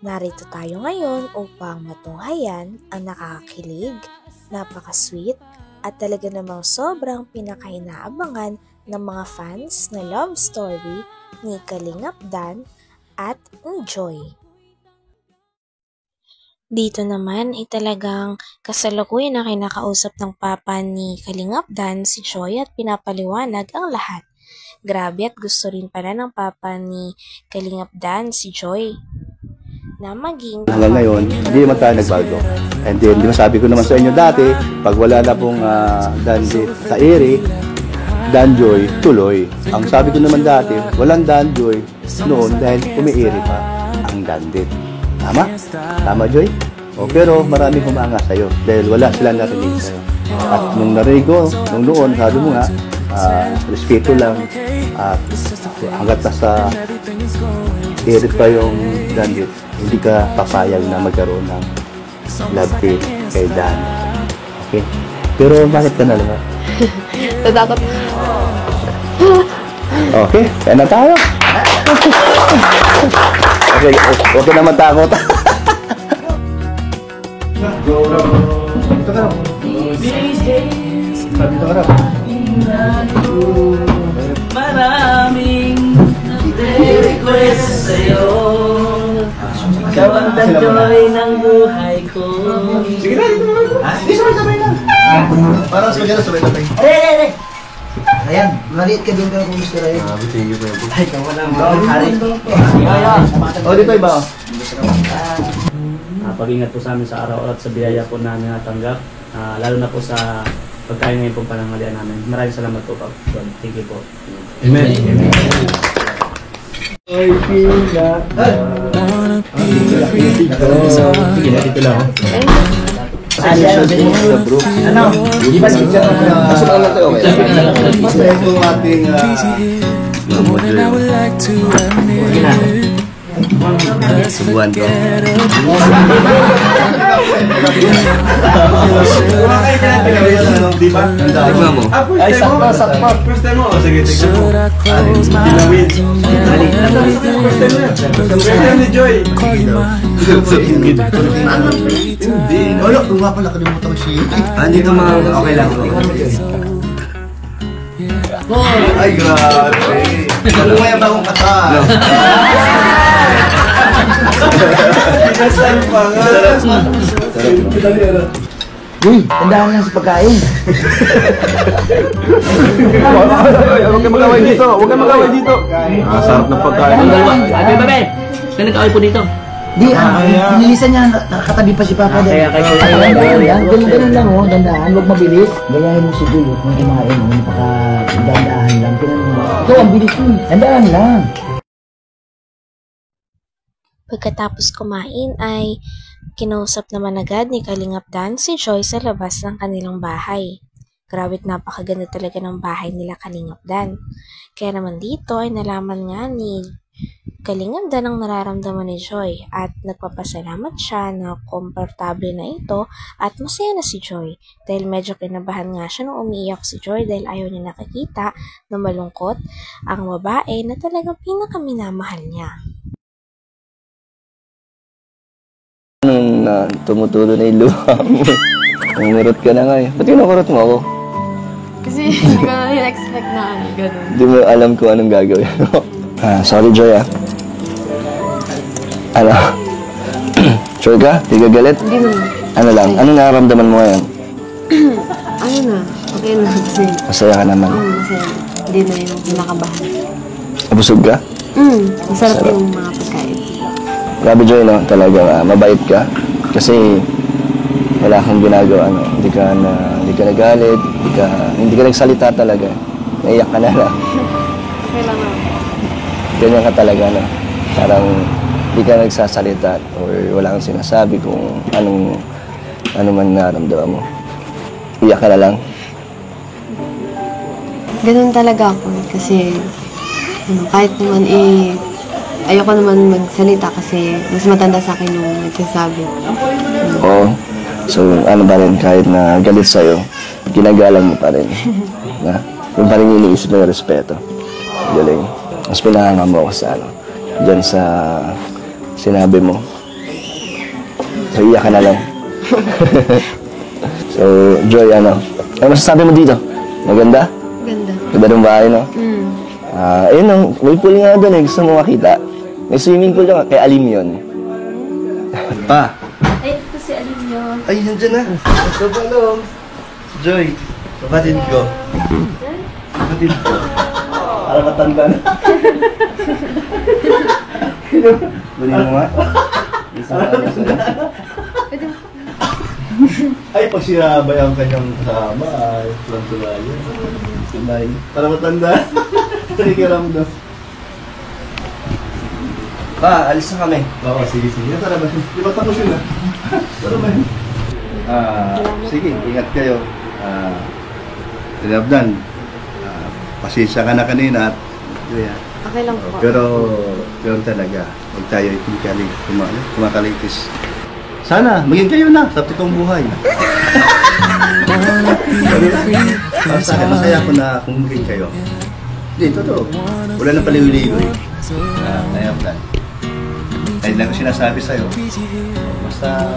Narito tayo ngayon upang matunghayan ang nakakakilig, napaka-sweet at talaga namang sobrang pinakainaabangan ng mga fans na love story ni Kalingap Dan at ni Joy. Dito naman ay talagang kasalukuyan na kinakausap ng papa ni Kalingap Dan si Joy at pinapaliwanag ang lahat. Grabe at gusto rin pala ng papa ni Kalingap Dan si Joy na maging hanggang ngayon, hindi naman tayo nagbago. And then, di ba sabi ko naman sa inyo dati, pag wala na pong dandit sa ere, danjoy, tuloy. Ang sabi ko naman dati, walang danjoy noon dahil umiiri pa ang dandit. Tama? Tama, Joy? O, pero maraming humanga sa'yo dahil wala silang narinig sa'yo. At nung narinig ko, nung noon, sabi mo nga, respeto lang at hanggat nasa irit pa yung dandit, hindi ka papayag na magkaroon ng love team kay Dan. Okay? Pero bakit ka nalaman? Tatakot. Okay, kaya na tayo. Okay, huwag ka naman takot. Go, dito ka. Dito ka. Maraming request sa'yo. Ikaw ang danjoy ng buhay ko. Sige na, dito naman. Di sabay-sabay lang. Parang sabay-sabay. Ay! Ayan, maliit ka din pero kung gusto rin. Thank you, bro. Ay, ikaw walang hari. O, dito iba. Pag-ingat po sa amin sa araw at sa biyaya po namin natanggap. Lalo na po sa pagkain ngayon pong panangalian namin. Maraming salamat po, Pag. Thank you po. Amen. Amen. Ay, pila. Dito lang. Ano? Di ba picture na? Masuk lang tayo. Masaya itong ating subuhan ko. Di ba? Tignan mo. Ay, sakto. First time mo. Sige, tignan mo. Dinawin. First time ni Joy. Hindi. Wala, kung nga pala kalimutan ko siya. Dito mga okay lang. Ay, grabe. Lumaya ba akong kata? Pinasal pa nga. Uy, tandaan lang sa pagkain. Huwag kang mag-away dito. Huwag kang mag-away dito. Sarap ng pagkain. Babe, babe! Saan nag-away po dito? Di, inilisan niya, nakakatabi pa si Papa doon. Ganun lang, oh, dandaan, huwag mabilis. Gayahin mo si Joy, kung kumain, napaka-dandaan lang. Ito, ang bilis mo, dandaan lang. Pagkatapos kumain ay kinausap naman agad ni Kalingap Dan si Joy sa labas ng kanilang bahay. Grabe't napakaganda talaga ng bahay nila Kalingap Dan. Kaya naman dito ay nalaman nga ni Kalingap Dan ang nararamdaman ni Joy at nagpapasalamat siya na komportable na ito at masaya na si Joy dahil medyo kinabahan nga siya nung umiiyak si Joy dahil ayaw niya nakakita na malungkot ang babae na talagang pinakaminamahal niya. Tumutulo na yung luha mo. Umurot ka na nga eh. Ba't kinukurot mo ako? Kasi hindi ko na expect na gano'n. Hindi mo alam kung anong gagawin mo. Sorry, Joy ah. Ano? Sure ka? Di ka galit? Hindi naman. Ano lang? Anong nararamdaman mo ngayon? Ano na? Okay na. Kasi, Masaya ka naman. masaya. Hindi na yung kinakabahan. Nabusog ka? Masarap yung mga pagkain. Grabe, Joy, no? Talaga, mabait ka. Kasi wala kang ginagawa, no? Hindi ka nagalit, hindi ka nagsalita talaga. Naiyak ka na lang. Okay lang naman. Ganyan ka talaga, no? Parang hindi ka nagsasalita or wala kang sinasabi kung ano man naramdaman mo. Iyak ka na lang. Ganun talaga ako. Kasi, kahit naman ayoko naman magsalita kasi mas matanda sa akin yung nagsasabi. Oo. So, ano ba rin, kahit na galit sa'yo, ginagalang mo pa rin. Na? Yung pa rin yung iniisip na respeto. Galing. Mas pinahanga mo ako sa dyan sa sinabi mo So, iyak ka na lang. So, Joy, ano masasabi mo dito? Maganda? Ganda. Ganda ng bahay, no? Ayun, may pool nga doon eh. Gusto mo makita? May swimming pool doon. Kay Alim yun. Pa. Ay, ito si Alim yun. Ay, nandiyan na. Kabalong. Joy, kapatid ko. Kapatid ko. Para matanda na. Bunin mo nga. Ay, pag sinabay ang kanyang kasama, ay, tulang-tula yun. Tunay. Para matanda. Nakikiram doon. Pa, alis na kami. Oo, sige. Tara ba? Di ba tapos yun, Tara ba? Sige, ingat kayo. Tinabdan. Pasensya ka na kanina at Okay lang po. pero talaga, huwag tayo kumakaligtis. Sana, maging kayo na sa totoong buhay. Masaya ko na kung maging kayo. Hindi, totoo. Wala na paliwiligoy. Kaya plan. Kahit lang ko sinasabi sa'yo. Basta,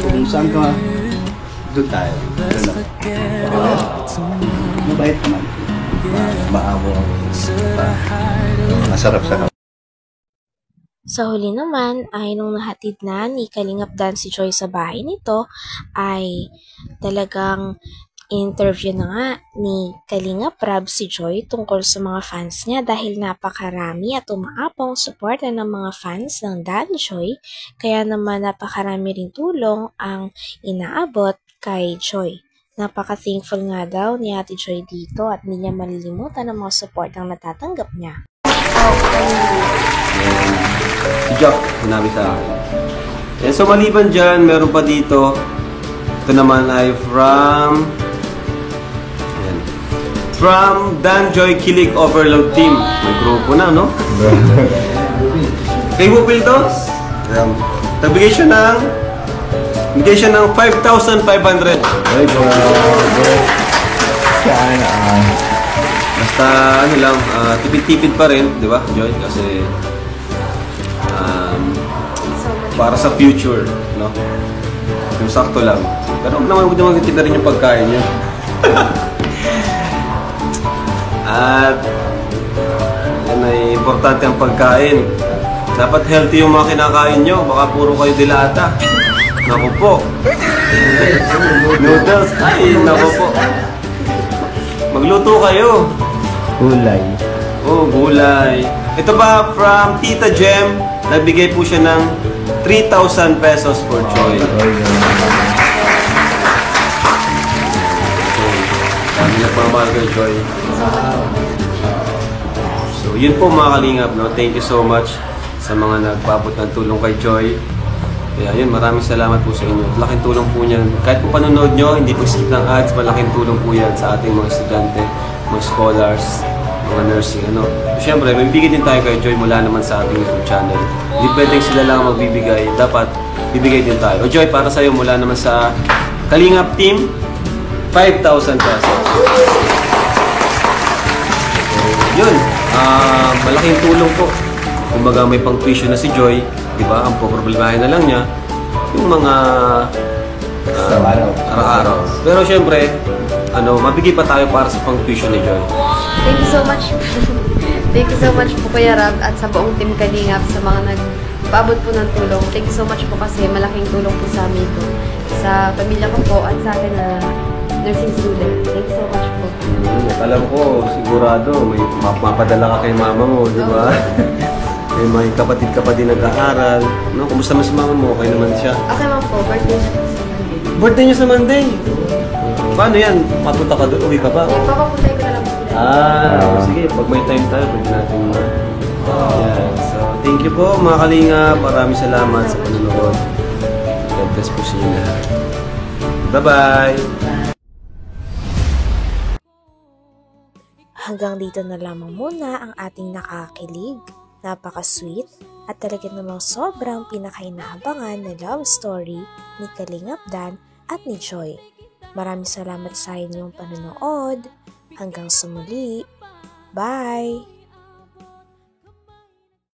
kung saan ka, doon tayo. Mabait naman. Maamo ako. Masarap sa Sa huli naman ay nung nahatid na ni Kalingap Dan si Joy sa bahay nito ay talagang interview na nga ni Kalingap Rab si Joy tungkol sa mga fans niya dahil napakarami at umaapong suporta ng mga fans ng Dan Joy kaya naman napakarami ring tulong ang inaabot kay Joy. Napaka-thankful nga daw ni Ate Joy dito at hindi niya malilimutan ang mga support ang natatanggap niya. Si Jack, sinabi sa akin. And so maliban dyan, meron pa dito. Ito naman ay from Dan Joy Kilig Overload Team. May grupo na, no? Kay Bupil to? Nagbigay siya ng 5,500. Ay, basta ano lang, tipid-tipid pa rin, di ba, Joy? Kasi para sa future, no? Yung sakto lang. Pero huwag naman kita rin yung pagkain niya. At yan ay importante ang pagkain. Dapat healthy yung mga kinakain nyo. Baka puro kayo dilata. Naku po. Noodles. Ay, naku po. Magluto kayo. Gulay. Oh, gulay. Ito ba from Tita Jem? Nagbigay po siya ng 3,000 pesos for Joy. Dami nagmamahal kay Joy. So, yun po mga kalingap, no? Thank you so much sa mga nagpabot ng tulong kay Joy. Kaya yun, maraming salamat po sa inyo. Laking tulong po niyan. Kahit po panonood nyo, hindi po skip ng ads, malaking tulong po yan sa ating mga estudyante, mga scholars, mga nursing, ano. Siyempre, may bibigay din tayo kay Joy mula naman sa ating YouTube channel. Hindi pwedeng sila lang magbibigay, dapat bibigay din tayo. O Joy, para sa'yo mula naman sa Kalingap Team, 5,000 pesos. Yun, malaking tulong po. Kumbaga may pang-tuition na si Joy, di ba? Ang problemahin na lang niya, yung mga araw-araw. Pero syempre, mabigay pa tayo para sa pang-tuition ni Joy. Thank you so much. Thank you so much po Kuya Rab at sa buong team Kalingap sa mga nagpaabot po ng tulong. Thank you so much po kasi malaking tulong po sa amin ito. Sa pamilya ko po at sa akin na nursing student. Thank you so much po. Alam ko, sigurado, may mapadala ka kay mama mo, di ba? May mga kapatid-kapatid nag-aaral. No? Kumusta man si mama mo? Okay naman siya? Okay man po, birthday niya po sa Monday. Birthday niya sa Monday? Paano yan? Papunta ka doon? Uwi ka ba? Papapuntay ko na lang po. Sige. Pag may time tayo, pwede natin yan. So, thank you po mga Kalingap. Maraming salamat sa panonood. God bless po sa inyo lahat. Bye-bye! Hanggang dito na lamang muna ang ating nakakilig, napaka-sweet at talaga namang sobrang pinakainahabangan na love story ni Kalingap Dan at ni Joy. Maraming salamat sa inyong panonood. Hanggang sa muli. Bye!